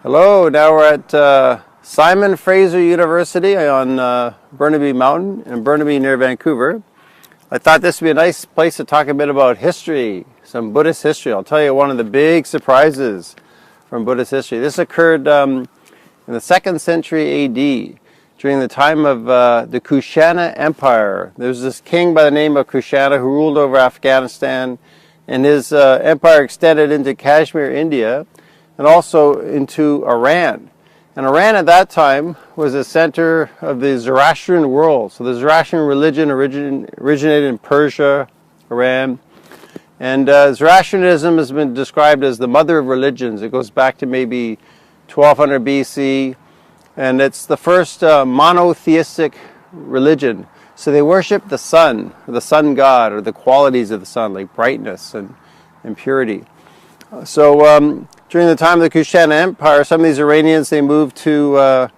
Hello, now we're at Simon Fraser University on Burnaby Mountain in Burnaby near Vancouver. I thought this would be a nice place to talk a bit about history, some Buddhist history. I'll tell you one of the big surprises from Buddhist history. This occurred in the 2nd century AD during the time of the Kushana Empire. There was this king by the name of Kushana who ruled over Afghanistan, and his empire extended into Kashmir, India, and also into Iran. And Iran at that time was the center of the Zoroastrian world. So the Zoroastrian religion originated in Persia, Iran. And Zoroastrianism has been described as the mother of religions. It goes back to maybe 1200 BC. And it's the first monotheistic religion. So they worship the sun, or the sun god, or the qualities of the sun, like brightness and purity. So during the time of the Kushana Empire, some of these Iranians, they moved to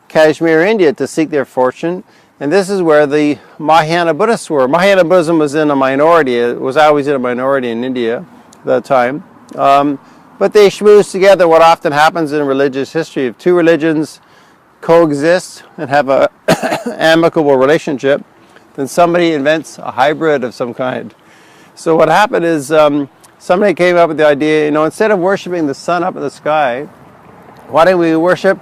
Kashmir, India to seek their fortune. And this is where the Mahayana Buddhists were. Mahayana Buddhism was in a minority. It was always in a minority in India at that time. But they schmoozed together what often happens in religious history. If two religions coexist and have an amicable relationship, then somebody invents a hybrid of some kind. So what happened is somebody came up with the idea, instead of worshiping the sun up in the sky, why don't we worship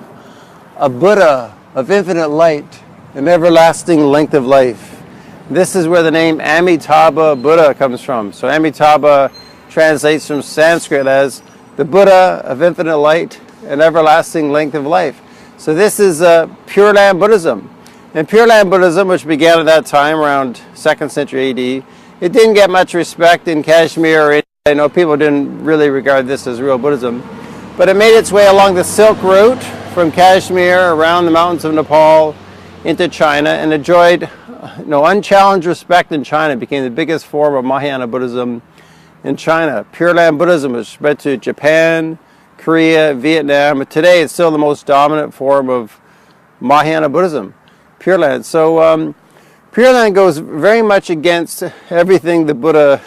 a Buddha of infinite light and everlasting length of life? This is where the name Amitabha Buddha comes from. So Amitabha translates from Sanskrit as the Buddha of infinite light and everlasting length of life. So this is Pure Land Buddhism. And Pure Land Buddhism, which began at that time around 2nd century AD, it didn't get much respect in Kashmir or India. I know people didn't really regard this as real Buddhism, but it made its way along the Silk Route from Kashmir around the mountains of Nepal into China and enjoyed unchallenged respect in China. It became the biggest form of Mahayana Buddhism in China. Pure Land Buddhism was spread to Japan, Korea, Vietnam, but today it's still the most dominant form of Mahayana Buddhism, Pure Land. So Pure Land goes very much against everything the Buddha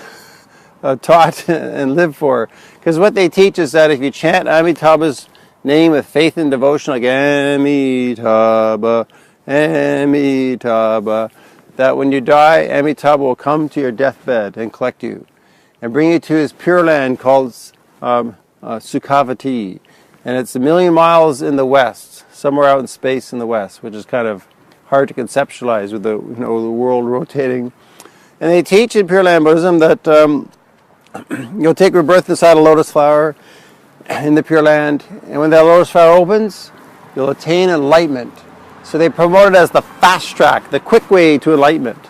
taught and lived for, because what they teach is that if you chant Amitabha's name with faith and devotion, like Amitabha, Amitabha, that when you die, Amitabha will come to your deathbed and collect you and bring you to his Pure Land called Sukhavati, and it's 1,000,000 miles in the west, somewhere out in space in the west, which is kind of hard to conceptualize with the the world rotating. And they teach in Pure Land Buddhism that you'll take rebirth inside a lotus flower in the Pure Land, and when that lotus flower opens, you'll attain enlightenment. So they promote it as the fast track, the quick way to enlightenment.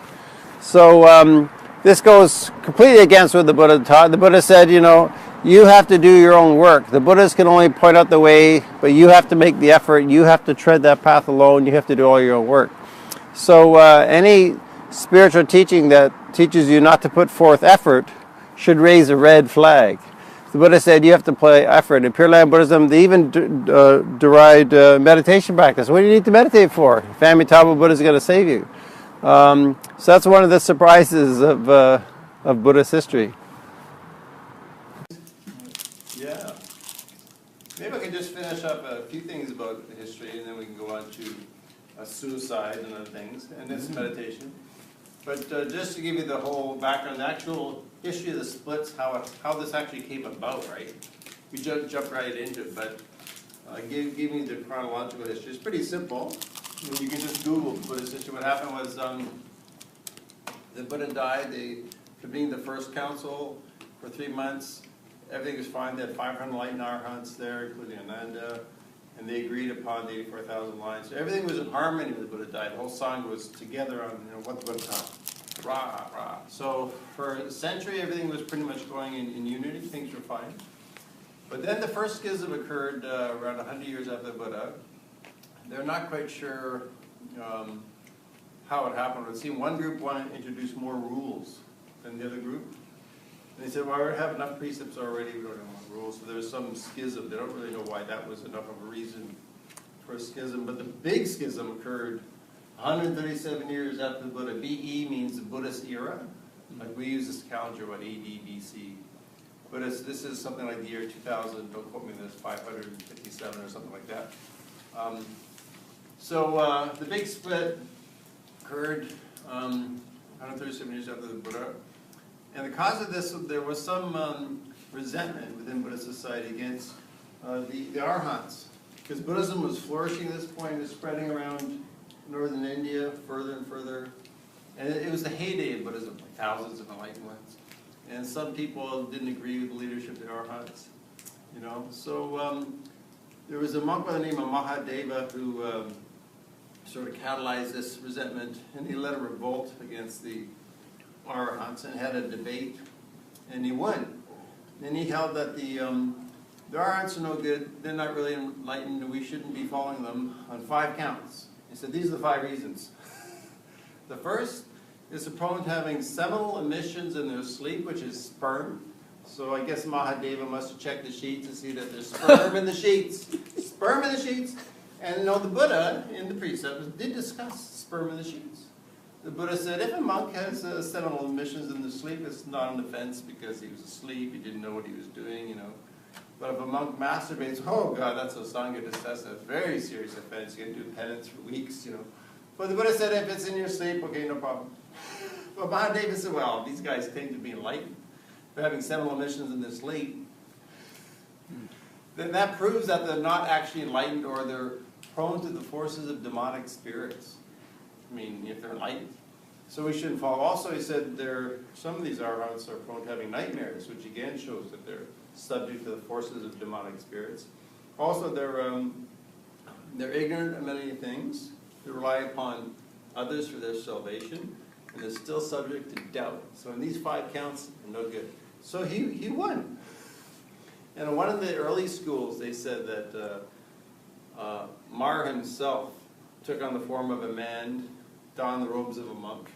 So this goes completely against what the Buddha taught. The Buddha said, you have to do your own work. The Buddhists can only point out the way, but you have to make the effort. You have to tread that path alone. You have to do all your own work. So any spiritual teaching that teaches you not to put forth effort should raise a red flag. The Buddha said you have to play effort. In Pure Land Buddhism, they even deride meditation practice. What do you need to meditate for if Amitabha Buddha is going to save you? So that's one of the surprises of Buddhist history. Yeah. Maybe I can just finish up a few things about history, and then we can go on to suicide and other things, and then some meditation. But just to give you the whole background, the actual history of the splits, how this actually came about, right? We jumped right into it, but give me the chronological history. It's pretty simple. You can just Google Buddhist history. What happened was the Buddha died. They convened the first council for 3 months. Everything was fine. They had 500 enlightened arhats there, including Ananda, and they agreed upon the 84,000 lines. So everything was in harmony when the Buddha died. The whole Sangha was together on what the Buddha taught. Rah, rah. So for a century, everything was pretty much going in unity. Things were fine. But then the first schism occurred around 100 years after the Buddha. They're not quite sure how it happened. It seemed one group wanted to introduce more rules than the other group. And they said, well, we have enough precepts already, we don't have more rules. So there was some schism. They don't really know why that was enough of a reason for a schism. But the big schism occurred 137 years after the Buddha. BE means the Buddhist era. Like we use this calendar, AD, BC. but this is something like the year 2000, don't quote me on this, 557 or something like that. So the big split occurred 137 years after the Buddha. And the cause of this, there was some resentment within Buddhist society against the Arhats. Because Buddhism was flourishing at this point, it was spreading around northern India further and further. And it was the heyday of Buddhism, like thousands of enlightened ones. And some people didn't agree with the leadership of the Arhats, you know. So there was a monk by the name of Mahadeva who sort of catalyzed this resentment, and he led a revolt against the Arhats and had a debate, and he won. And he held that the Arhats are no good, they're not really enlightened, and we shouldn't be following them on 5 counts. He said these are the 5 reasons. The first is prone to having seminal emissions in their sleep, which is sperm. So I guess Mahadeva must have checked the sheets to see that there's sperm in the sheets. Sperm in the sheets. And you know, the Buddha, in the precepts, did discuss sperm in the sheets. The Buddha said if a monk has seminal emissions in the sleep, it's not an offense because he was asleep, he didn't know what he was doing, you know. But if a monk masturbates, oh God, that's a sangha disessa, very serious offense. You can do penance for weeks, you know. But the Buddha said if it's in your sleep, okay, no problem. But Mahadeva said, well, these guys claim to be enlightened. They're having seminal emissions in their sleep. Then that proves that they're not actually enlightened, or they're prone to the forces of demonic spirits. I mean, if they're enlightened. So we shouldn't follow. Also, he said some of these Arhats are prone to having nightmares, which again shows that they're subject to the forces of demonic spirits. Also, they're ignorant of many things. They rely upon others for their salvation, and they're still subject to doubt. So in these 5 counts, they're no good. So he won. And in one of the early schools, they said that Mar himself took on the form of a man, donned the robes of a monk,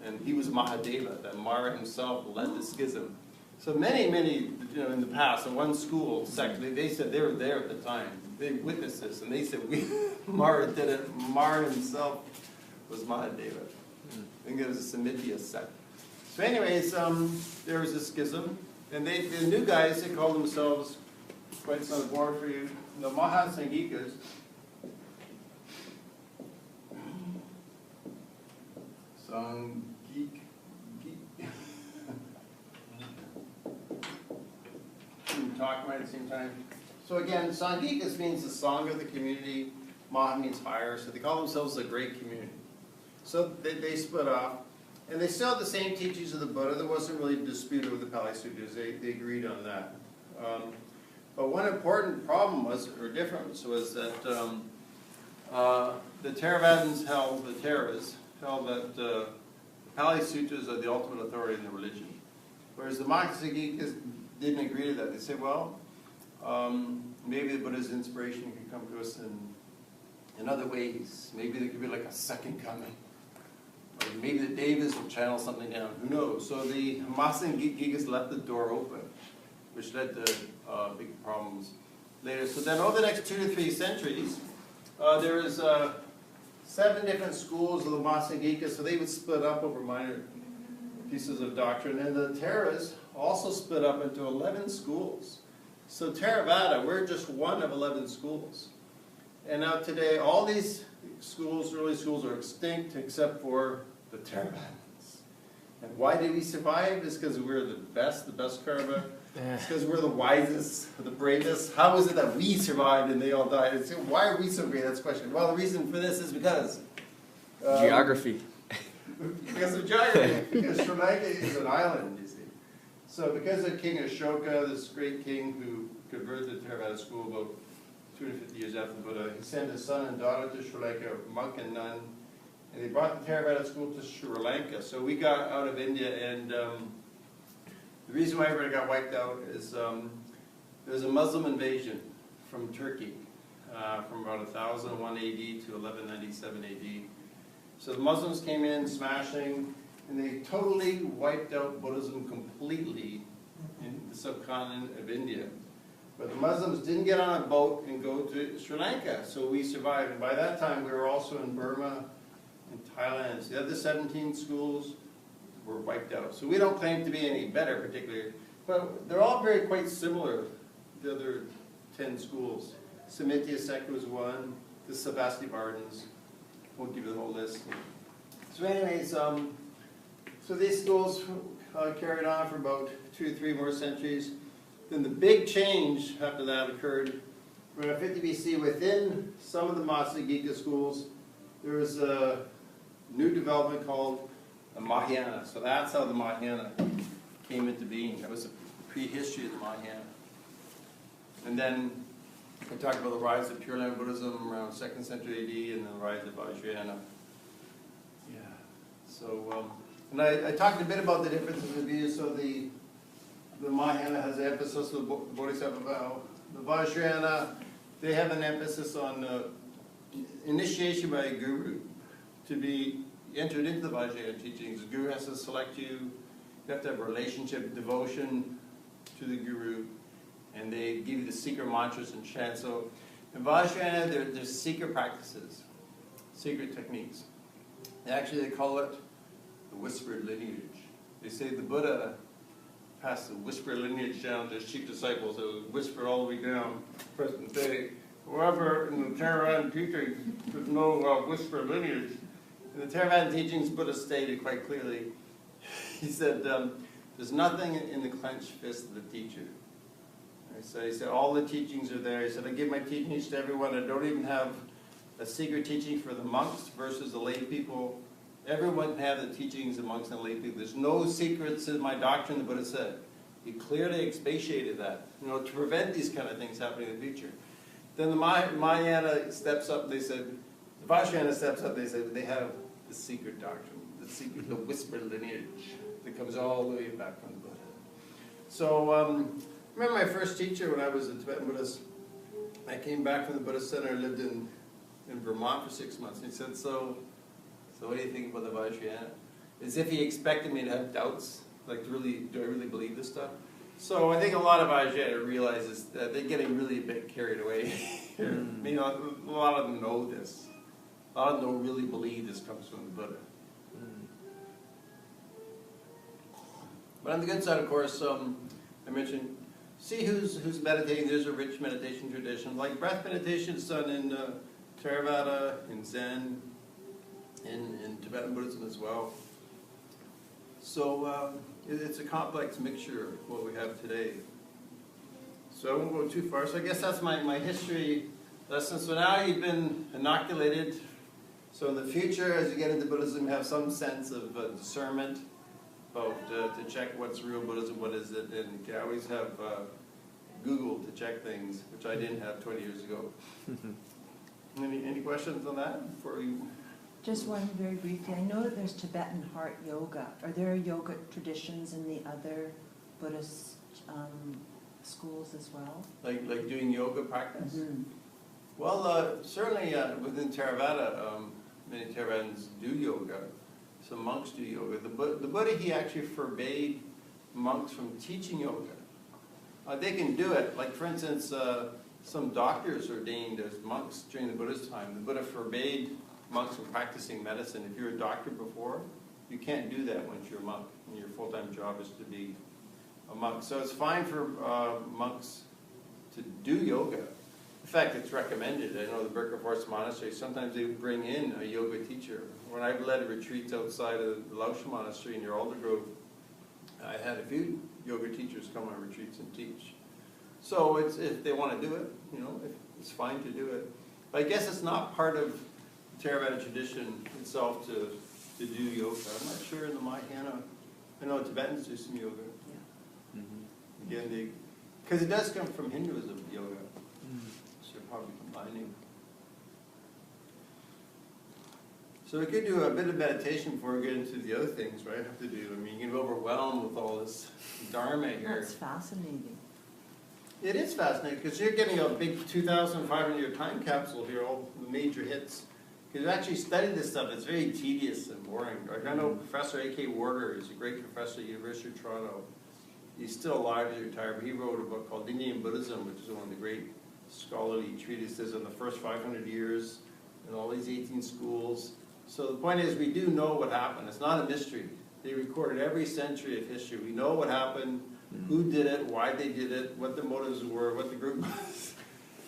and he was Mahadeva, that Mar himself led the schism. So many, you know, in the past, in one school sect, they said they were there at the time. They witnessed this, and they said, Mar did it. Mar himself was Mahadeva. I think it was a Samitya sect. So anyways, there was a schism, and the new guys, they called themselves, quite on the board for you, the Mahasangikas. Talk right at the same time. So again, Sangikas means the song of the community. Maha means higher. So they call themselves a great community. So they split off. And they still had the same teachings of the Buddha. There wasn't really a dispute over the Pali Sutras. They agreed on that. But one important problem difference was that the Theravadins the Theravas held that the Pali Sutras are the ultimate authority in the religion. Whereas the Mahasangikas didn't agree to that. They said, well, maybe the Buddha's inspiration can come to us in other ways. Maybe there could be like a second coming. Or maybe the Devas will channel something down. Who knows? So the Mahasangikas left the door open, which led to big problems later. So then over the next 2 to 3 centuries, there was 7 different schools of the Mahasangikas. So they would split up over minor pieces of doctrine. And the Theravas also split up into 11 schools. So Theravada, we're just one of 11 schools. And now today, all these schools, early schools, are extinct except for the Theravadins. And why did we survive? It's because we're the best Karma. It's because we're the wisest, the bravest. How is it that we survived and they all died? It's, why are we so great? That's the question. Well, the reason for this is because... geography. Because of geography. Because Sri Lanka is an island, you see. So because of King Ashoka, this great king who converted the Theravada school about 250 years after the Buddha, he sent his son and daughter to Sri Lanka, monk and nun, and they brought the Theravada school to Sri Lanka. So we got out of India, and the reason why everybody got wiped out is there was a Muslim invasion from Turkey from about 1001 AD to 1197 AD. So the Muslims came in smashing, and they totally wiped out Buddhism completely in the subcontinent of India. But the Muslims didn't get on a boat and go to Sri Lanka, so we survived. And by that time, we were also in Burma and Thailand. So the other 17 schools were wiped out. So we don't claim to be any better, particularly. But they're all very quite similar, the other 10 schools. Samitya Sect was one, the Savastivardhans. Won't give you the whole list. So anyways, so these schools carried on for about 2 or 3 more centuries. Then the big change after that occurred around 50 BC. Within some of the Mahasangika schools, there was a new development called the Mahayana. So that's how the Mahayana came into being. That was a prehistory of the Mahayana. And then we talked about the rise of Pure Land Buddhism around 2nd century AD, and then the rise of Vajrayana. Yeah. So, and I talked a bit about the differences in views. So the Mahayana has an emphasis on the Bodhisattva vow. The Vajrayana, they have an emphasis on initiation by a guru. To be entered into the Vajrayana teachings, the guru has to select you. You have to have a relationship, devotion to the guru, and they give you the secret mantras and chants. So in Vajrayana, there's secret practices, secret techniques. Actually, they call it the whispered lineage. They say the Buddha passed the whispered lineage down to his chief disciples. It was whispered all the way down present day. However, in the Theravada teachings, there's no whispered lineage. In the Theravada teachings, Buddha stated quite clearly, he said, there's nothing in the clenched fist of the teacher. So he said, all the teachings are there. He said, I give my teachings to everyone. I don't even have a secret teaching for the monks versus the lay people. Everyone can have the teachings of monks and lay people. There's no secrets in my doctrine, the Buddha said. He clearly expatiated that, to prevent these kind of things happening in the future. Then the Mahayana steps up, they said, the Vajrayana steps up, they said, they have the secret doctrine, the whispered lineage that comes all the way back from the Buddha. So, I remember my first teacher when I was a Tibetan Buddhist. I came back from the Buddhist Center, I lived in Vermont for 6 months. And he said, so what do you think about the Vajrayana? As if he expected me to have doubts, like do I really believe this stuff? So I think a lot of Vajrayana realizes that they're getting really a bit carried away. A lot of them know this. A lot of them don't really believe this comes from the Buddha. But on the good side, of course, I mentioned, see who's meditating. There's a rich meditation tradition. Like breath meditation is done in Theravada, in Zen, in Tibetan Buddhism as well. So it's a complex mixture of what we have today. So I won't go too far. So I guess that's my history lesson. So now you've been inoculated. So in the future, as you get into Buddhism, you have some sense of discernment about to check what's real Buddhism, what is it, and you can always have Google to check things, which I didn't have 20 years ago. Any questions on that before you? Just one very briefly. I know that there's Tibetan heart yoga. Are there yoga traditions in the other Buddhist schools as well? Like doing yoga practice? Mm-hmm. Well, certainly within Theravada, many Theravadans do yoga. Some monks do yoga. The Buddha, he actually forbade monks from teaching yoga. They can do it. Like, for instance, some doctors ordained as monks during the Buddha's time. The Buddha forbade monks from practicing medicine. If you're a doctor before, you can't do that once you're a monk. And your full-time job is to be a monk. So it's fine for monks to do yoga. In fact, it's recommended. I know the Birka Forest Monastery, sometimes they bring in a yoga teacher. When I've led retreats outside of the Laosha Monastery near Aldergrove, I had a few yoga teachers come on retreats and teach. So if they want to do it, it's fine to do it. But I guess it's not part of Theravada tradition itself to do yoga. I'm not sure in the Mahayana. I know Tibetans do some yoga. Yeah. Mm-hmm. Again, because it does come from Hinduism, yoga. So you're probably combining. So we could do a bit of meditation before we get into the other things, right? Have to do. I mean, you get overwhelmed with all this dharma here. That's fascinating. It is fascinating because you're getting a big 2,500-year time capsule here, all the major hits. Because you actually study this stuff, it's very tedious and boring. Like I know Professor A.K. Warder is a great professor at the University of Toronto. He's still alive, he's retired, but he wrote a book called Indian Buddhism, which is one of the great scholarly treatises on the first 500 years and all these 18 schools. So the point is, we do know what happened. It's not a mystery. They recorded every century of history. We know what happened. who did it, why they did it, what the motives were, what the group was.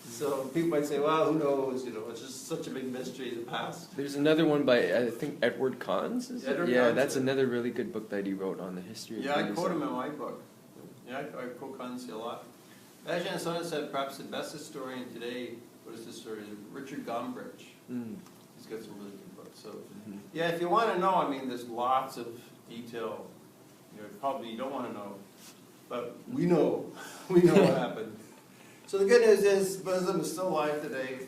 So people might say, well, who knows, it's just such a big mystery of the past. There's another one by, I think, Edward Conze, is it? Edward Yeah, Conze. that's another really good book that he wrote on the history of Yeah, I Buddhism. quote him in my book. Yeah, I quote Conze a lot. Ajahn Sona said perhaps the best historian today, Buddhist historian, is Richard Gombrich. He's got some really good books. So, yeah, if you want to know, I mean, there's lots of detail. Probably you don't want to know, but we know. We know what happened. So the good news is Buddhism is still alive today.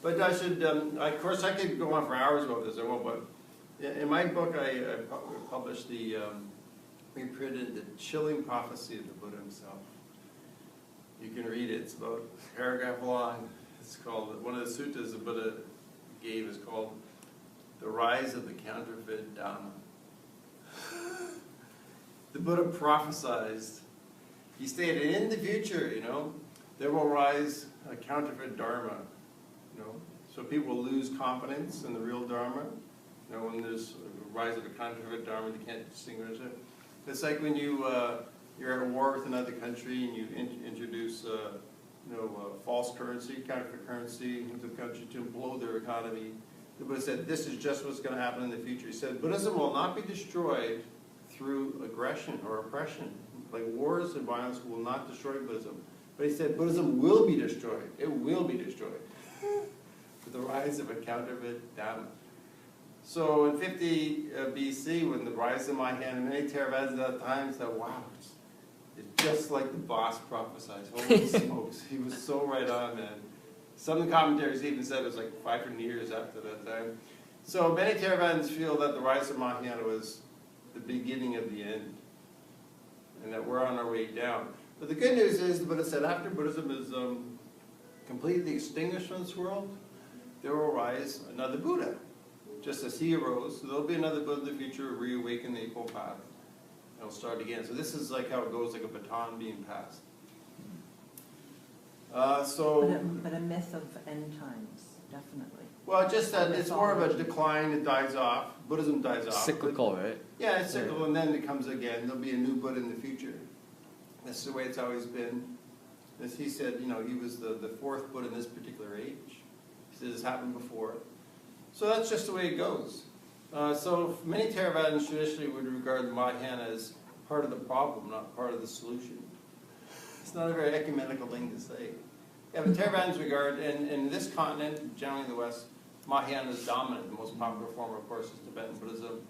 But I should, of course, I could go on for hours about this. I won't. But in my book, I published reprinted the chilling prophecy of the Buddha himself. You can read it. It's about a paragraph long. It's called, one of the suttas the Buddha gave is called The Rise of the Counterfeit Dhamma. The Buddha prophesied, he stated, in the future, there will rise a counterfeit Dharma, so people will lose confidence in the real Dharma. When there's a rise of a counterfeit Dharma, they can't distinguish it. It's like when you're at war with another country and you introduce false currency, counterfeit currency into the country to blow their economy. The Buddha said, this is just what's going to happen in the future. He said, Buddhism will not be destroyed through aggression or oppression. Like wars and violence will not destroy Buddhism. But he said, Buddhism will be destroyed. It will be destroyed. With the rise of a counterfeit Dhamma. So in 50 BC, when the rise of Mahayana, many Theravadas at that time said, wow, it's just like the boss prophesied. Holy smokes. He was so right on, man. Some of the commentaries even said it was like 500 years after that time. So many Theravadins feel that the rise of Mahayana was the beginning of the end, and that we're on our way down. But the good news is, the Buddha said, after Buddhism is completely extinguished from this world, there will rise another Buddha. Just as he arose, so there'll be another Buddha in the future, reawaken the Eightfold Path. And it'll start again. So this is like how it goes, like a baton being passed. But a myth of end times, definitely. Well, just that it's more of a decline, it dies off. Buddhism dies off. Cyclical, right? Yeah, it's cyclical, and then it comes again. There'll be a new Buddha in the future. That's the way it's always been. As he said, he was the fourth Buddha in this particular age. He said this happened before. So that's just the way it goes. So many Theravadins traditionally would regard Mahayana as part of the problem, not part of the solution. It's not a very ecumenical thing to say. Yeah, but Theravadins regard, in this continent, generally in the West, Mahayana is dominant. The most popular form, of course, is Tibetan Buddhism.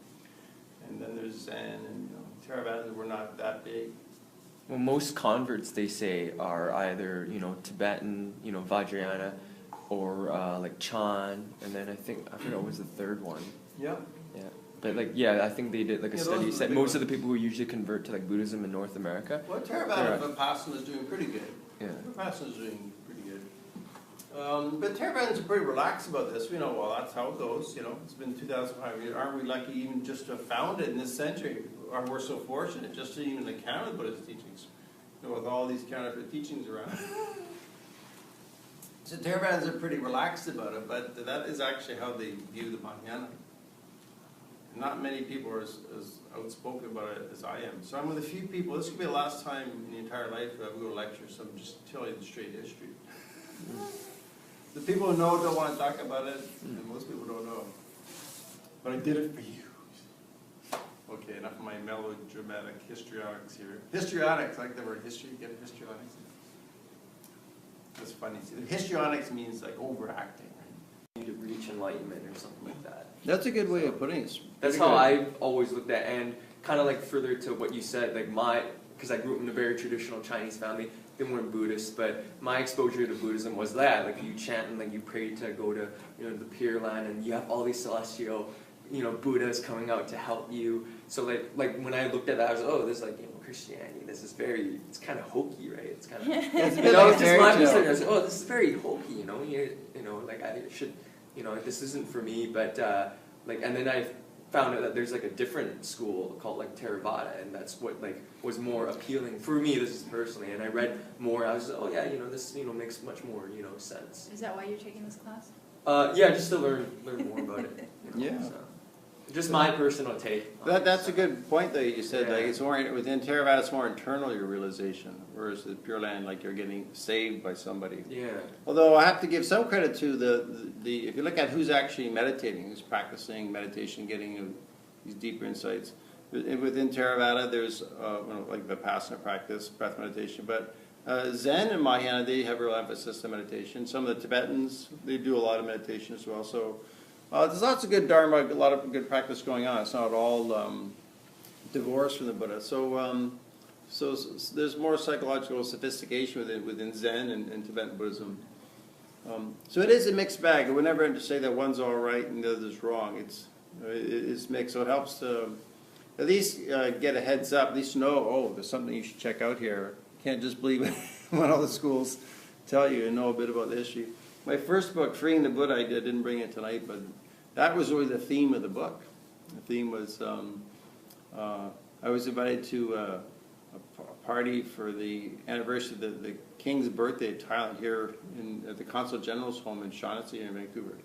And then there's Zen, and Theravadins were not that big. Well, most converts, they say, are either, Tibetan, Vajrayana, or like Chan, and then I forgot what was the third one. Yeah. Yeah. But I think they did like a study said most of the people who usually convert to like Buddhism in North America. Well, Theravada Vipassana is doing pretty good. Yeah. Vipassana is doing pretty good. But Theravadins are pretty relaxed about this. Well, that's how it goes. It's been 2,500 years. Aren't we lucky even just to have found it in this century? We're so fortunate just to even encounter Buddhist teachings, with all these counterfeit teachings around. So Theravadins are pretty relaxed about it, but that is actually how they view the Mahayana. Not many people are as outspoken about it as I am. So I'm with a few people. This could be the last time in the entire life I go to lecture, so I'm just telling you the straight history. The people who know don't want to talk about it, and most people don't know. But I did it for you. Okay, enough of my melodramatic histrionics here. Histrionics, I like the word history. Get histrionics? That's funny. See, the histrionics means like overacting. You to reach enlightenment or something like that. That's a good way of putting it. That's how I've always looked at, and kind of like further to what you said, because I grew up in a very traditional Chinese family, they weren't Buddhist, but my exposure to Buddhism was that, like you chant and you pray to go to the Pure Land, and you have all these celestial Buddhas coming out to help you. So like when I looked at that, I was this is Christianity. This is it's kind of hokey, right? It's kind of it's a bit like just my perspective. I was this is very hokey, I should this isn't for me, but and then I found out that there's like a different school called like Theravada, and that's what was more appealing for me. This is personally, and I read more. I was this makes much more sense. Is that why you're taking this class? Yeah, just to learn more about it. Yeah. So. Just my personal take. That's a good point, though. You said like it's more within Theravada, it's more internal your realization, whereas the Pure Land, like you're getting saved by somebody. Yeah. Although I have to give some credit to the if you look at who's actually meditating, who's practicing meditation, getting these deeper insights. Within Theravada, there's like Vipassana practice, breath meditation, but Zen and Mahayana, they have real emphasis on meditation. Some of the Tibetans, they do a lot of meditation as well. So there's lots of good Dharma, a lot of good practice going on. It's not all divorced from the Buddha. So there's more psychological sophistication within Zen and Tibetan Buddhism. So it is a mixed bag. I would never say that one's all right and the other's wrong. It's mixed, so it helps to at least get a heads up, at least know, oh, there's something you should check out here. Can't just believe what all the schools tell you and know a bit about the history. My first book, Freeing the Buddha, I didn't bring it tonight, but that was really the theme of the book. The theme was, I was invited to a party for the anniversary of the King's birthday in Thailand here at the Consul General's home in Shaughnessy in Vancouver.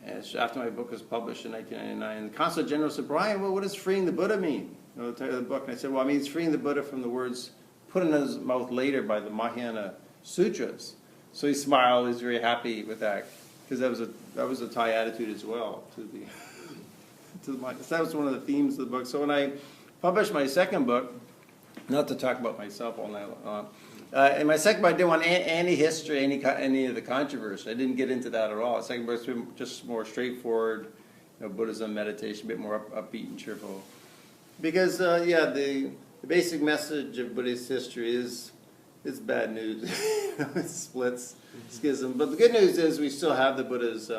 And it's after my book was published in 1999. And the Consul General said, Brian, well, what does freeing the Buddha mean? The title of the book. And I said, well, it means freeing the Buddha from the words put in his mouth later by the Mahayana Sutras. So he smiled. He was very happy with that because that was a Thai attitude as well so that was one of the themes of the book. So when I published my second book, not to talk about myself all night long, in my second book, I didn't want any history, any of the controversy. I didn't get into that at all. The second book was just more straightforward, Buddhism, meditation, a bit more upbeat and cheerful. Because, the basic message of Buddhist history is bad news. It splits, schism. But the good news is we still have the Buddha's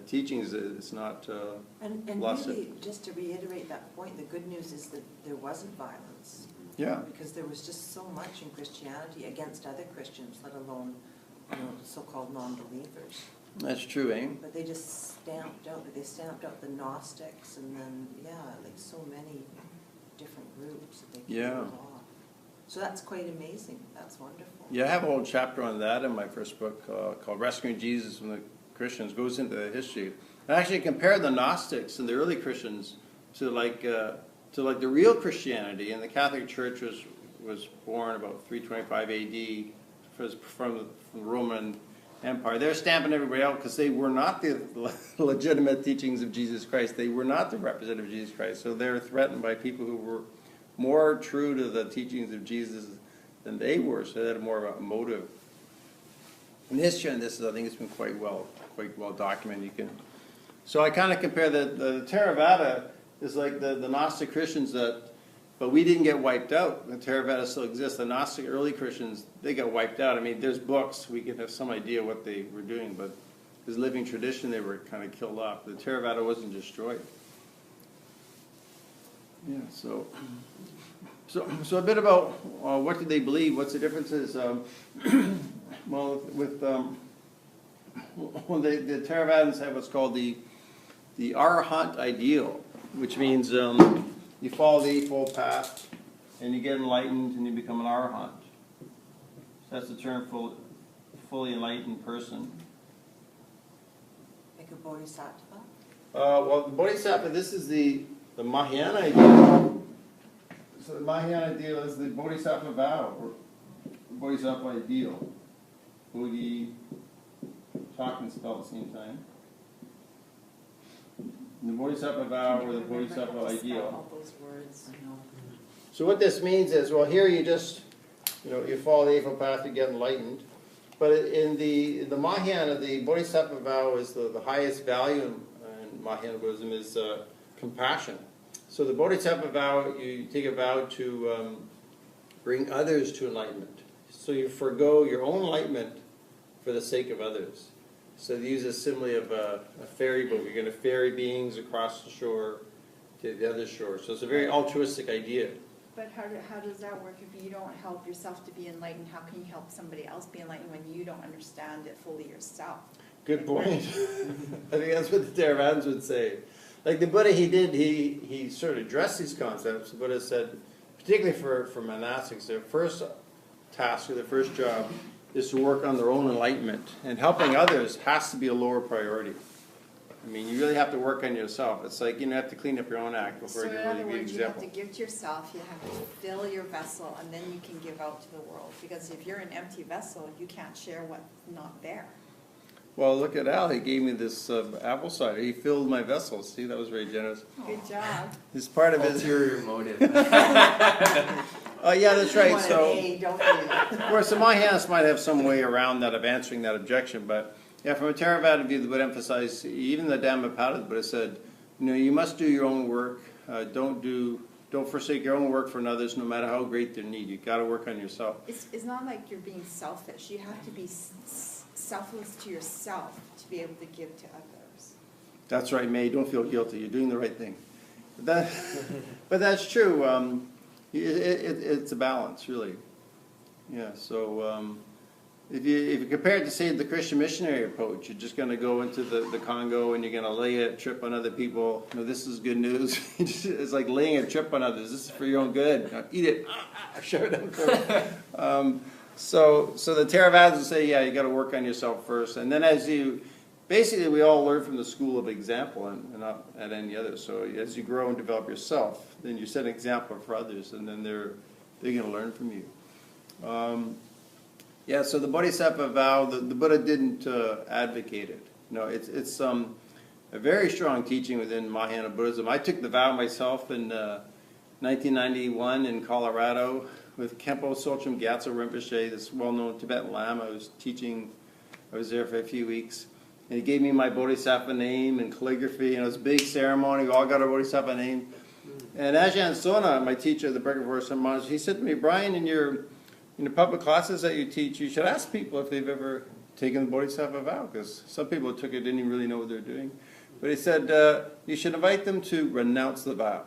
teachings. It's not And lost. really, just to reiterate that point, the good news is that there wasn't violence. Yeah. Because there was just so much in Christianity against other Christians, let alone so-called non-believers. That's true, eh? But they just stamped out the Gnostics, and then like so many different groups that they killed off. So that's quite amazing. That's wonderful. Yeah, I have a whole chapter on that in my first book called Rescuing Jesus from the Christians. Goes into the history. I actually compared the Gnostics and the early Christians to like the real Christianity. And the Catholic Church was born about 325 A.D. from the Roman Empire. They're stamping everybody out because they were not the legitimate teachings of Jesus Christ. They were not the representative of Jesus Christ. So they're threatened by people who were more true to the teachings of Jesus than they were. So they had more of a motive. And the history on this, I think, it's been quite well documented. So I kind of compare the Theravada is like the Gnostic Christians but we didn't get wiped out. The Theravada still exists. The Gnostic early Christians, they got wiped out. I mean, there's books. We can have some idea what they were doing, but as living tradition, they were kind of killed off. The Theravada wasn't destroyed. Yeah, so a bit about what did they believe? What's the differences? Well, with the Theravadins have what's called the Arahant ideal, which means you follow the Eightfold Path and you get enlightened and you become an Arahant. So that's the term for fully enlightened person. Like a bodhisattva? Well, the bodhisattva, this is the Mahayana ideal. So the Mahayana ideal is the bodhisattva vow, or bodhisattva ideal. Bodhi, talk and spell at the same time. The bodhisattva vow or the bodhisattva ideal. All those words. So what this means is, well, here you just, you follow the Eightfold Path, you get enlightened. But in the Mahayana, the bodhisattva vow is the highest value in Mahayana Buddhism is compassion. So the bodhisattva vow, you take a vow to bring others to enlightenment. So you forego your own enlightenment for the sake of others. So they use a simile of a ferry boat. You're going to ferry beings across the shore to the other shore. So it's a very altruistic idea. But how does that work if you don't help yourself to be enlightened? How can you help somebody else be enlightened when you don't understand it fully yourself? Good point. I think that's what the Theravadins would say. Like the Buddha, he sort of addressed these concepts. The Buddha said, particularly for monastics, their first task or their first job is to work on their own enlightenment. And helping others has to be a lower priority. I mean, you really have to work on yourself. It's like you have to clean up your own act before So you in can other really be an words, you have example. to give to yourself, you have to fill your vessel, and then you can give out to the world. Because if you're an empty vessel, you can't share what's not there. Well, look at Al. He gave me this apple cider. He filled my vessel. See, that was very generous. Good job. It's part of his. Ulterior motive. Oh, yeah, that's right. You want So, an A, don't you? of course, the Mahayanas might have some way around that of answering that objection, but yeah, from a Theravada view, the Buddha emphasized, even the Dhammapada, the Buddha said, you must do your own work. Don't forsake your own work for others, no matter how great their need. You got to work on yourself. It's not like you're being selfish. You have to be selfless to yourself to be able to give to others. That's right, May. Don't feel guilty. You're doing the right thing. But that's true. It's a balance, really. Yeah. So if you compare it to, say, the Christian missionary approach, you're just going to go into the Congo and you're going to lay a trip on other people. This is good news. It's like laying a trip on others. This is for your own good. Now, eat it. Share it out. So the Theravada will say, yeah, you got to work on yourself first, and then basically we all learn from the school of example and not at any other. So as you grow and develop yourself, then you set an example for others, and then they're going to learn from you. Yeah. So the Bodhisattva vow, the Buddha didn't advocate it. No, it's a very strong teaching within Mahayana Buddhism. I took the vow myself in 1991 in Colorado with Khenpo Tsochim Gyatso Rinpoche, this well-known Tibetan Lama. I was there for a few weeks. And he gave me my Bodhisattva name and calligraphy, and it was a big ceremony. We all got our Bodhisattva name. And Ajahn Sona, my teacher at the Berkshire St. Monastery, he said to me, Brian, in your public classes that you teach, you should ask people if they've ever taken the Bodhisattva vow, because some people who took it didn't even really know what they were doing. But he said, you should invite them to renounce the vow.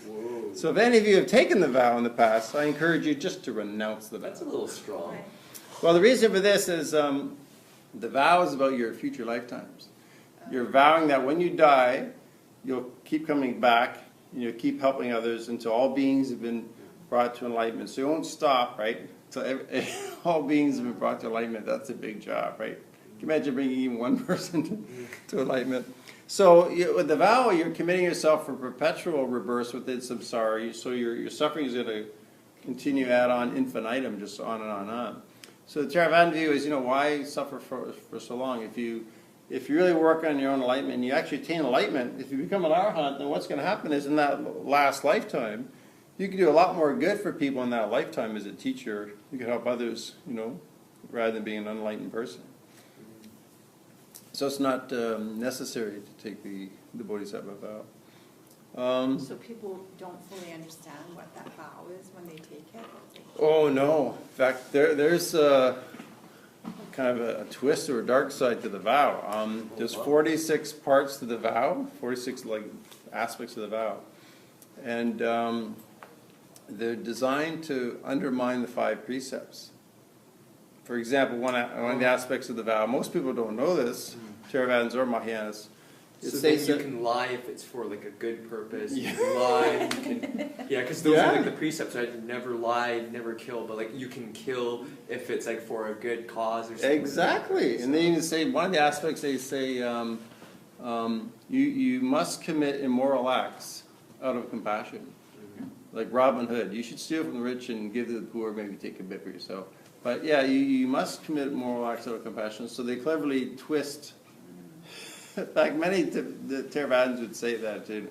Whoa. So if any of you have taken the vow in the past, I encourage you just to renounce the vow. That's a little strong. Well, the reason for this is the vow is about your future lifetimes. You're vowing that when you die, you'll keep coming back, and you'll keep helping others until all beings have been brought to enlightenment. So you won't stop, right? Until all beings have been brought to enlightenment. That's a big job, right? Can you imagine bringing even one person to enlightenment? So with the vow, you're committing yourself for perpetual rebirth within samsara. So your suffering is going to continue ad on infinitum, just on and on and on. So the Theravada view is, why suffer for so long? If you really work on your own enlightenment, and you actually attain enlightenment, if you become an arhat, then what's going to happen is in that last lifetime, you can do a lot more good for people in that lifetime as a teacher. You can help others, rather than being an unenlightened person. So it's not necessary to take the Bodhisattva vow. So people don't fully understand what that vow is when they take it? Oh, no. In fact, there's kind of a twist or a dark side to the vow. There's 46 parts to the vow, 46 aspects of the vow. And they're designed to undermine the 5 precepts. For example, one of the aspects of the vow, most people don't know this, Theravadins or Mahayanas. So then you can lie if it's for a good purpose. You can lie. Because those are the precepts. Right? Never lie, never kill. But you can kill if it's for a good cause or something. Exactly. And they even say one of the aspects. They say you must commit immoral acts out of compassion, like Robin Hood. You should steal from the rich and give to the poor. Maybe take a bit for yourself. But yeah, you must commit moral acts out of compassion. So they cleverly twist. In fact, many the Theravadins would say that the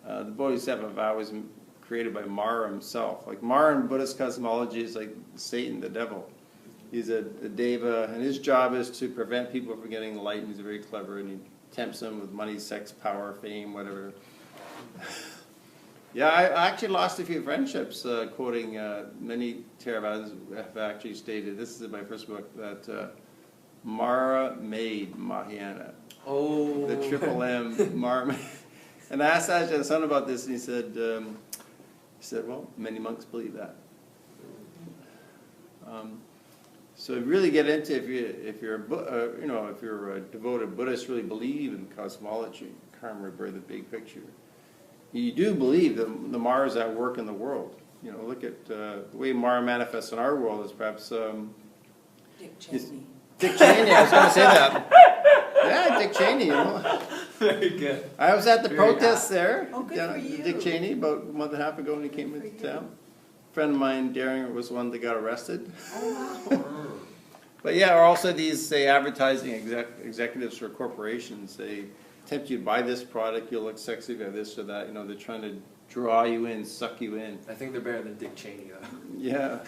Bodhisattva vow was created by Mara himself. Mara in Buddhist cosmology is like Satan, the devil. He's a deva, and his job is to prevent people from getting enlightened. He's very clever, and he tempts them with money, sex, power, fame, whatever. Yeah, I actually lost a few friendships quoting many Theravadins have actually stated, this is in my first book, that Mara made Mahayana. Oh. The triple M, Mara. And I asked Ajahn Sun about this, and he said, well, many monks believe that. So really get into if you're a devoted Buddhist, really believe in cosmology, karma, rebirth, the big picture. You do believe that the Mara is at work in the world. Look at the way Mara manifests in our world is perhaps Dick Cheney. Dick Cheney. I was going to say that. Yeah, Dick Cheney, you know. Very good. I was at the Very protest apt. there. Oh, good down for at you. Dick Cheney about a month and a half ago when he came into town. A friend of mine, Daring, was one that got arrested. Oh, wow. But yeah, or also these, say, advertising executives for corporations. They tempt you to buy this product, you'll look sexy by this or that. You know, they're trying to draw you in, suck you in. I think they're better than Dick Cheney, though. Yeah.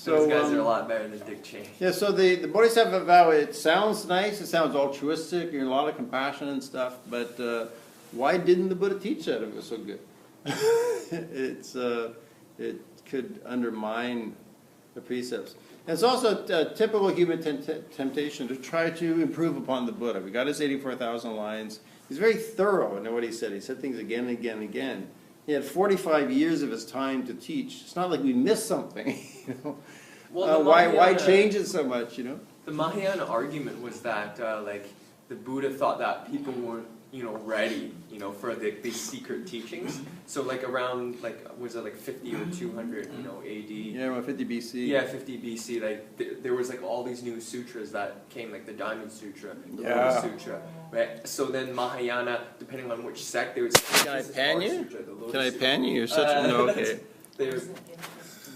Those guys are a lot better than Dick Cheney. Yeah, so the Bodhisattva vow, it sounds nice, it sounds altruistic, a lot of compassion and stuff, but why didn't the Buddha teach that if it was so good? It could undermine the precepts. And it's also a typical human temptation to try to improve upon the Buddha. We got his 84,000 lines. He's very thorough in what he said. He said things again and again and again. He had 45 years of his time to teach. It's not like we missed something. You know? Well, why change it so much? You know. The Mahayana argument was that like the Buddha thought that people weren't ready for these secret teachings. So like around was it like 50 or 200 AD? Yeah, around 50 BC. Yeah, 50 BC. Like there was like all these new sutras that came, like the Diamond Sutra, the Yeah. Lotus Sutra, right? So then Mahayana, depending on which sect, there was. Can I pan you? Can I pan you? You're such a no. Okay. There's,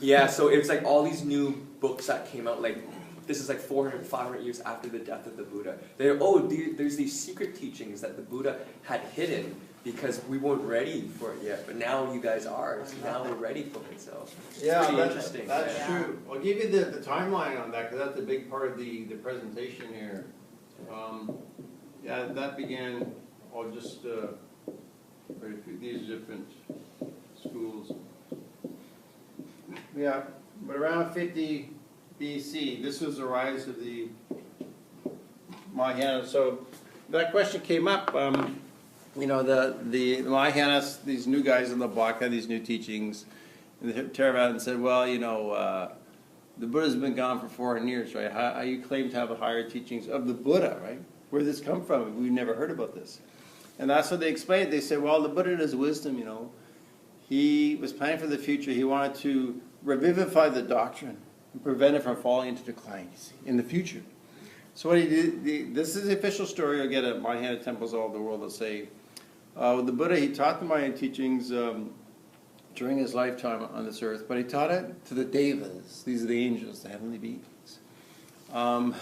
yeah, so it's like all these new books that came out, like this is like 400, 500 years after the death of the Buddha. There's these secret teachings that the Buddha had hidden because we weren't ready for it yet, but now you guys are, so now we're ready for it, so it's pretty interesting. That's yeah. true. I'll give you the timeline on that, because that's a big part of the presentation here. Yeah, that began, I'll just, these different schools. Yeah, but around 50 BC, this was the rise of the Mahayana. So that question came up. The Mahayanas, these new guys in the block had these new teachings, and the Theravada said, well, the Buddha's been gone for 400 years, right? How you claim to have the higher teachings of the Buddha, right? Where did this come from? We've never heard about this. And that's what they explained. They said, well, the Buddha in his wisdom, he was planning for the future. He wanted to revivify the doctrine and prevent it from falling into decline, in the future. So what he did, this is the official story you'll get at Mahayana temples all over the world that say, the Buddha, he taught the Mahayana teachings during his lifetime on this earth, but he taught it to the devas. These are the angels, the heavenly beings. And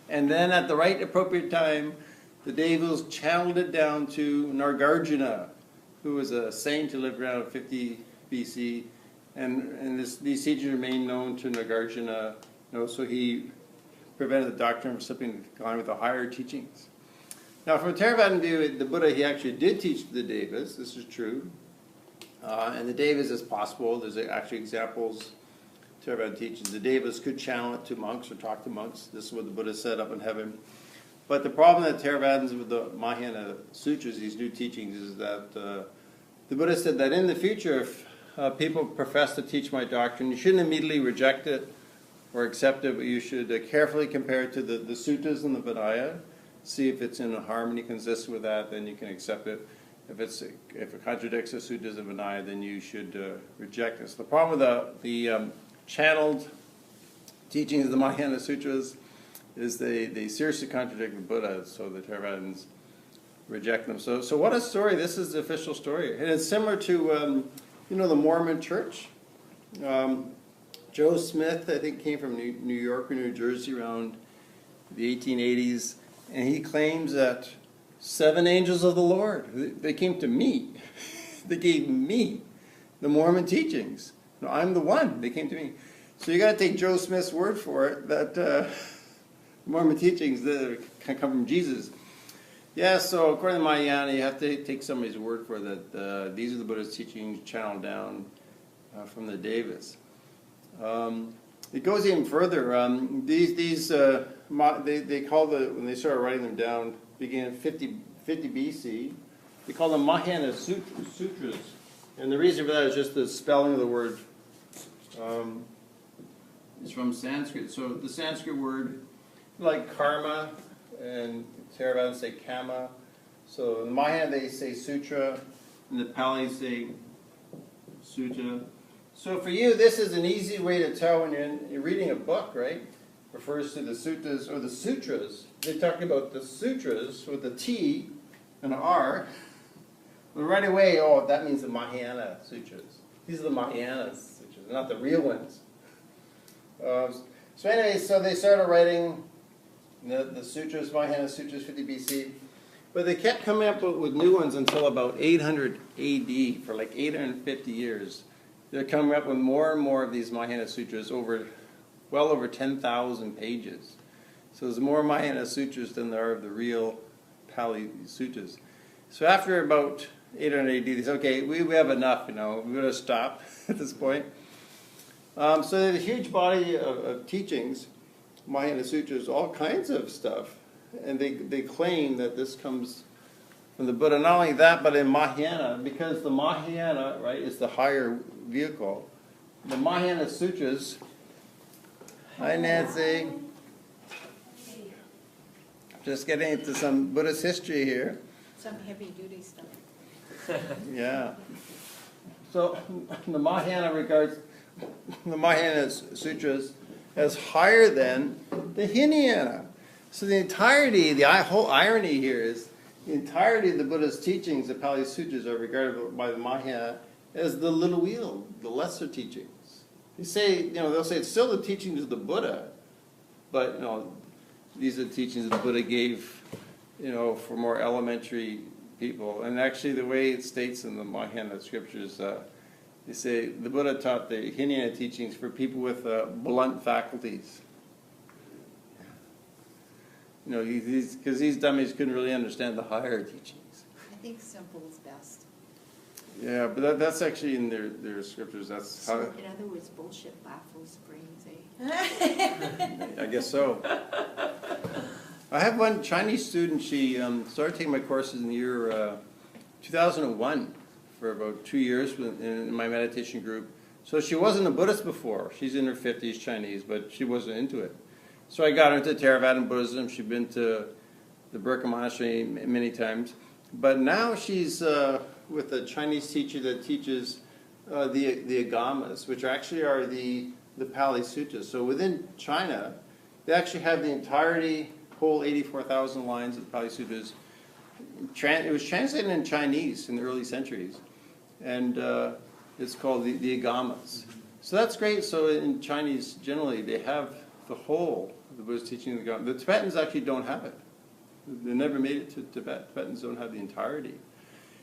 then at the right appropriate time, the devas channeled it down to Nagarjuna, who was a saint who lived around 50 BC. And these teachings remain known to Nagarjuna, so he prevented the doctrine from slipping into decline with the higher teachings. Now, from a Theravadan view, the Buddha, he actually did teach the devas. This is true. And the devas is possible. There's actually examples Theravada teaches. The devas could channel it to monks or talk to monks. This is what the Buddha said up in heaven. But the problem that Theravadans with the Mahayana sutras, these new teachings, is that the Buddha said that in the future, if people profess to teach my doctrine, you shouldn't immediately reject it or accept it, but you should carefully compare it to the suttas and the Vinaya, see if it's in harmony, consistent with that, then you can accept it. If it contradicts the suttas and Vinaya, then you should reject it. So the problem with the channeled teachings of the Mahayana sutras is they seriously contradict the Buddha, so the Theravadans reject them. So what a story. This is the official story. And it's similar to, the Mormon church. Joe Smith, I think, came from New York or New Jersey around the 1880s, and he claims that 7 angels of the Lord, they came to me. They gave me the Mormon teachings. No, I'm the one. They came to me. So you got to take Joe Smith's word for it that Mormon teachings that can come from Jesus. Yeah, so according to Mahayana, you have to take somebody's word for that. These are the Buddha's teachings channeled down from the devas. It goes even further. They call when they started writing them down, began in 50 BC. They call them Mahayana sutras, and the reason for that is just the spelling of the word. It's from Sanskrit. So the Sanskrit word, like karma, and Theravada say kama. So in the Mahayana they say sutra, and the Pali say sutta. So for you, this is an easy way to tell when you're reading a book, right? refers to the suttas or the sutras. They're talking about the sutras with a T and an R. But right away, oh, that means the Mahayana sutras. These are the Mahayana sutras, not the real ones. So anyway, so they started writing the sutras, Mahayana sutras, 50 BC. But they kept coming up with new ones until about 800 AD, for like 850 years. They're coming up with more and more of these Mahayana sutras, well over 10,000 pages. So there's more Mahayana sutras than there are of the real Pali sutras. So after about 800 AD, they said, okay, we have enough, we're going to stop at this point. So there's a huge body of teachings, Mahayana sutras, all kinds of stuff. And they claim that this comes from the Buddha. Not only that, but in Mahayana, because the Mahayana, right, is the higher vehicle. The Mahayana sutras. Hi, Nancy. Just getting into some Buddhist history here. Some heavy-duty stuff. Yeah. So the Mahayana regards the Mahayana sutras as higher than the Hinayana. So the entirety, the whole irony here is the entirety of the Buddha's teachings, the Pali Sutras, are regarded by the Mahayana as the little wheel, the lesser teachings. They say, they'll say it's still the teachings of the Buddha, but these are the teachings the Buddha gave, for more elementary people. And actually, the way it states in the Mahayana scriptures, they say the Buddha taught the Hinayana teachings for people with blunt faculties. Because these dummies couldn't really understand the higher teachings. I think simple is best. Yeah, but that's actually in their scriptures. That's how. In other words, bullshit baffles brains, eh? I guess so. I have one Chinese student. She started taking my courses in the year 2001 for about 2 years in my meditation group. So she wasn't a Buddhist before. She's in her 50s, Chinese, but she wasn't into it. So I got her into Theravada Buddhism. She'd been to the Burka Monastery many times. But now she's with a Chinese teacher that teaches the Agamas, which actually are the Pali Suttas. So within China, they actually have the entirety, whole 84,000 lines of the Pali Suttas. It was translated in Chinese in the early centuries. And it's called the Agamas. So that's great. So in Chinese, generally, they have the whole of the Buddhist teaching of the Agamas. The Tibetans actually don't have it. They never made it to Tibet. Tibetans don't have the entirety.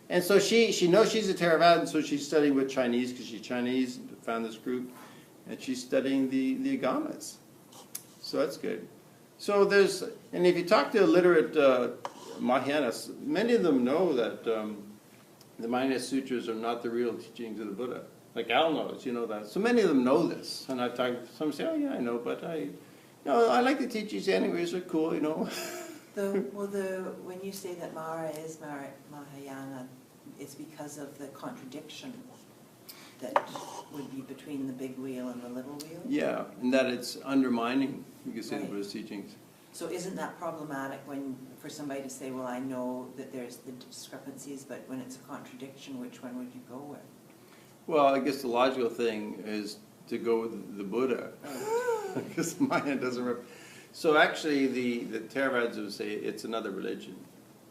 And so she knows she's a Theravada, so she's studying with Chinese because she's Chinese, found this group, and she's studying the Agamas. So that's good. So and if you talk to illiterate Mahayanas, many of them know that the Mahayana Sutras are not the real teachings of the Buddha. Like Al knows, that. So many of them know this. And I've talked to some say, oh yeah, I know, but I like the teachings anyways, they're cool, When you say that Mara is Mahayana, it's because of the contradiction that would be between the big wheel and the little wheel? Yeah, and that it's undermining, you could say, Right. the Buddhist teachings. So isn't that problematic for somebody to say, well, I know that there's the discrepancies, but when it's a contradiction, which one would you go with? Well, I guess the logical thing is to go with the Buddha, because Maya doesn't. So actually, the Theravadas would say it's another religion.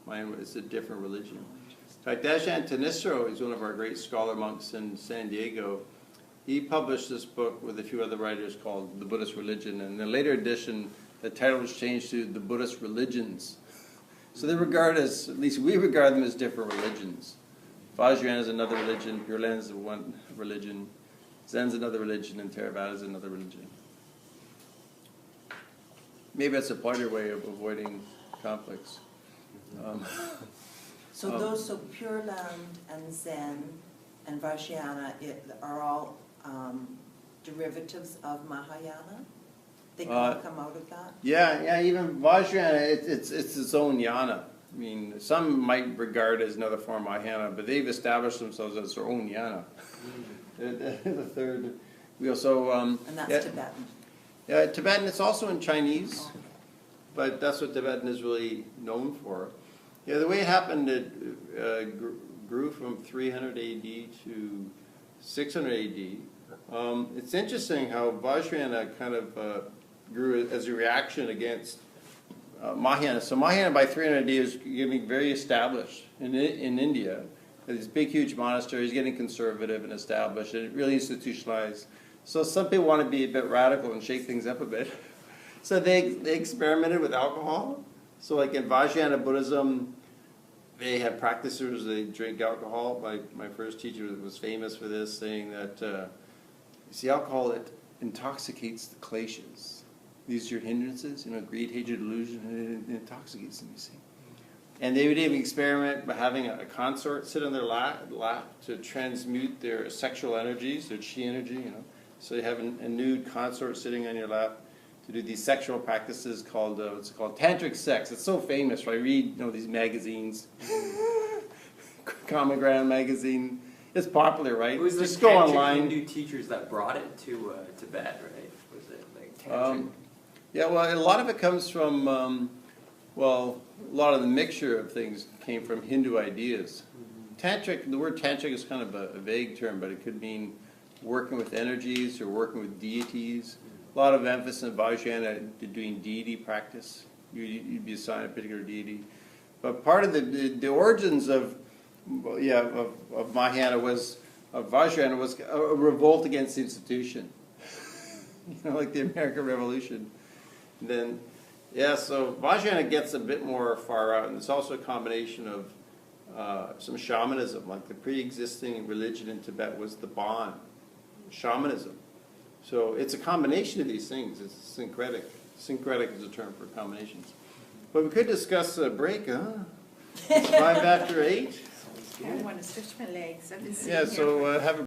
It's a different religion. In fact, Ajahn Tanistro is one of our great scholar monks in San Diego. He published this book with a few other writers called The Buddhist Religion, and in the later edition, the title was changed to The Buddhist Religions. So they at least we regard them as different religions. Vajrayana is another religion, Pure Land is one religion, Zen's another religion, and Theravada is another religion. Maybe that's a partner way of avoiding conflicts. So Pure Land and Zen and Vajrayana are all derivatives of Mahayana? They all come out of that? Yeah, even Vajrayana, it's its own yana. I mean, some might regard it as another form of Mahayana, but they've established themselves as their own yana. The third. We also... and that's Tibetan? Yeah, Tibetan, it's also in Chinese, but that's what Tibetan is really known for. Yeah, the way it happened, it grew from 300 AD to 600 AD. It's interesting how Vajrayana kind of grew as a reaction against Mahayana. So Mahayana by 300 AD is getting very established in India. These big, huge monasteries getting conservative and established, and really institutionalized. So some people want to be a bit radical and shake things up a bit. So they experimented with alcohol. So like in Vajrayana Buddhism, they have practitioners, they drink alcohol. My first teacher was famous for this, saying that, you see, alcohol, it intoxicates the kleshas. These are your hindrances, greed, hatred, delusion, it intoxicates them, you see. And they would even experiment by having a consort sit on their lap to transmute their sexual energies, their chi energy, So you have a nude consort sitting on your lap to do these sexual practices called, what's it called, tantric sex. It's so famous, right? I read, these magazines, Common Ground magazine. It's popular, right? It was Just the go tantric online. Hindu teachers that brought it to Tibet, right? Was it like tantric? Yeah, well, a lot of it comes from, a lot of the mixture of things came from Hindu ideas. Tantric, the word tantric is kind of a vague term, but it could mean working with energies or working with deities. A lot of emphasis in Vajrayana doing deity practice. You'd be assigned a particular deity. But part of the origins of Mahayana of Vajrayana was a revolt against the institution. Like the American Revolution. And then, so Vajrayana gets a bit more far out, and it's also a combination of some shamanism. Like the pre-existing religion in Tibet was the Bon, shamanism. So it's a combination of these things. It's syncretic. Syncretic is a term for combinations. But we could discuss a break, huh? It's 8:05. I want to stretch my legs. I've been sitting Yeah, here so for have a